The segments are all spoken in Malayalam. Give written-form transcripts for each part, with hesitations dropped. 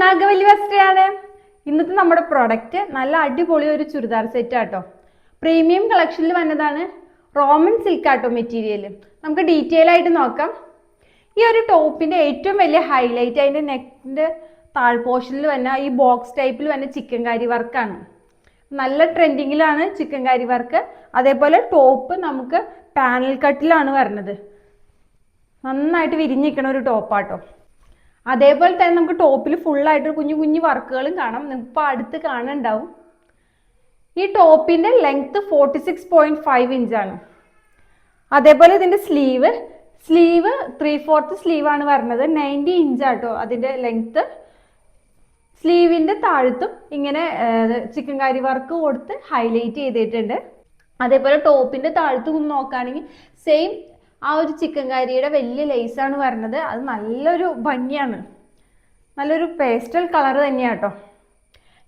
നാഗവല്ലി വസ്ത്രയാണ്. ഇന്നത്തെ നമ്മുടെ പ്രൊഡക്റ്റ് നല്ല അടിപൊളി ഒരു ചുരിദാർ സെറ്റ് ആട്ടോ. പ്രീമിയം കളക്ഷനിൽ വന്നതാണ്. റോമൻ സിൽക്ക് ആട്ടോ മെറ്റീരിയൽ. നമുക്ക് ഡീറ്റെയിൽ ആയിട്ട് നോക്കാം. ഈ ഒരു ടോപ്പിന്റെ ഏറ്റവും വലിയ ഹൈലൈറ്റ് അതിന്റെ നെക്കിന്റെ താഴ്പോർഷനിൽ വന്ന ഈ ബോക്സ് ടൈപ്പിൽ വന്ന ചിക്കൻ കാരി വർക്കാണ്. നല്ല ട്രെൻഡിങ്ങിലാണ് ചിക്കൻ കാരി വർക്ക്. അതേപോലെ ടോപ്പ് നമുക്ക് പാനൽ കട്ടിലാണ് വരുന്നത്. നന്നായിട്ട് വിരിഞ്ഞിരിക്കണ ഒരു ടോപ്പാട്ടോ. അതേപോലെ തന്നെ നമുക്ക് ടോപ്പിൽ ഫുള്ളായിട്ട് കുഞ്ഞു കുഞ്ഞു വർക്കുകളും കാണാം. നിങ്ങൾക്ക് അടുത്ത് കാണുന്നുണ്ടാവും. ഈ ടോപ്പിന്റെ ലെങ്ത് 46.5 ഇഞ്ചാണ്. അതേപോലെ ഇതിന്റെ സ്ലീവ് 3/4 സ്ലീവാണ് വരുന്നത്. 90 ഇഞ്ചാട്ടോ അതിന്റെ ലെങ്ത്. സ്ലീവിന്റെ താഴത്തും ഇങ്ങനെ ചിക്കൻ കാരി വർക്ക് കൊടുത്ത് ഹൈലൈറ്റ് ചെയ്തിട്ടുണ്ട്. അതേപോലെ ടോപ്പിന്റെ താഴത്ത് നോക്കുകയാണെങ്കിൽ സെയിം ആ ഒരു ചിക്കൻ കാരിയുടെ വലിയ ലേസാണ് വരുന്നത്. അത് നല്ലൊരു ഭംഗിയാണ്. നല്ലൊരു പേസ്റ്റൽ കളർ തന്നെയാട്ടോ.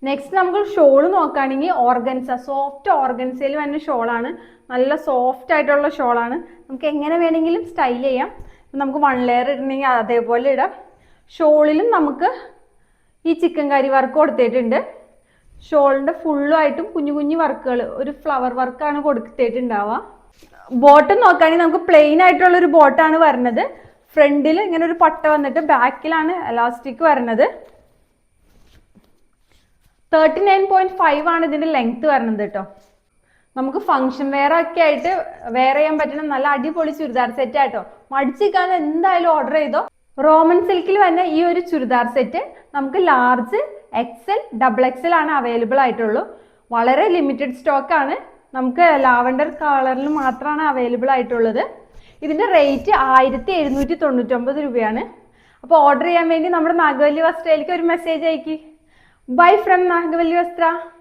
നെക്സ്റ്റ് നമുക്ക് ഷോള് നോക്കുകയാണെങ്കിൽ ഓർഗൻസ, സോഫ്റ്റ് ഓർഗൻസയിൽ വരുന്ന ഷോളാണ്. നല്ല സോഫ്റ്റ് ആയിട്ടുള്ള ഷോളാണ്. നമുക്ക് എങ്ങനെ വേണമെങ്കിലും സ്റ്റൈൽ ചെയ്യാം. നമുക്ക് 1 ലെയർ ഇടണമെങ്കിൽ അതേപോലെ ഇടാം. ഷോളിലും നമുക്ക് ഈ ചിക്കൻ കാരി വർക്ക് കൊടുത്തിട്ടുണ്ട്. ഷോളിൻ്റെ ഫുള്ളുമായിട്ടും കുഞ്ഞു കുഞ്ഞു വർക്കുകൾ, ഒരു ഫ്ലവർ വർക്കാണ് കൊടുത്തിട്ടുണ്ടാവുക. ബോട്ടം നോക്കുകയാണെങ്കിൽ നമുക്ക് പ്ലെയിൻ ആയിട്ടുള്ളൊരു ബോട്ടാണ് വരുന്നത്. ഫ്രണ്ടിൽ ഇങ്ങനെ ഒരു പട്ട വന്നിട്ട് ബാക്കിലാണ് എലാസ്റ്റിക് വരുന്നത്. 39.5 ആണ് ഇതിന്റെ ലെങ്ത് വരുന്നത് കേട്ടോ. നമുക്ക് ഫംഗ്ഷൻ വെയർ ഒക്കെ ആയിട്ട് വെയർ ചെയ്യാൻ പറ്റുന്ന നല്ല അടിപൊളി ചുരിദാർ സെറ്റ് ആട്ടോ. മടിച്ചിരിക്കാൻ എന്തായാലും ഓർഡർ ചെയ്തോ. റോമൻ സിൽക്കിൽ വന്ന ഈ ഒരു ചുരിദാർ സെറ്റ് നമുക്ക് ലാർജ്, XL, XXL ആണ് അവൈലബിൾ ആയിട്ടുള്ളൂ. വളരെ ലിമിറ്റഡ് സ്റ്റോക്ക് ആണ്. നമുക്ക് ലാവൻഡർ കളറിൽ മാത്രമാണ് അവൈലബിൾ ആയിട്ടുള്ളത്. ഇതിന്റെ റേറ്റ് 1799 രൂപയാണ്. അപ്പോൾ ഓർഡർ ചെയ്യാൻ വേണ്ടി നമ്മുടെ നാഗവല്ലി വസ്ത്രയിലേക്ക് ഒരു മെസ്സേജ് അയക്കി. ബൈ ഫ്രം നാഗവല്ലി വസ്ത്ര.